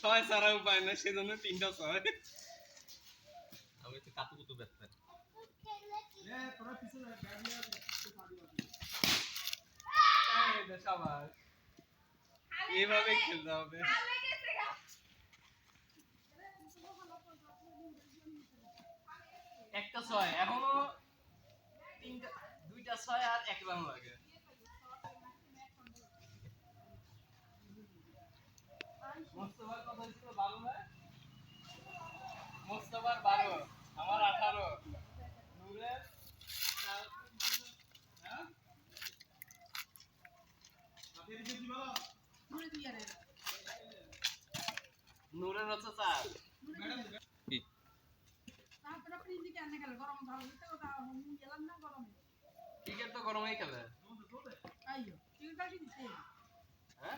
ছয় ছাড়া উপায় না, সেজন্য তিনটা ছয়। আমি তো কাতু কুতু ব্যস্ত। এইভাবে খেলতে হবে। একটা ছয়, এখনো তিনটা, দুইটা ছয় আর এক রান লাগে। মোস্তফার কথা ছিল 12 না? মোস্তফার 12, আমার 18, নূরের নূরের হচ্ছে 4। ক্রিকেট তো গরমেই খেলে। হ্যাঁ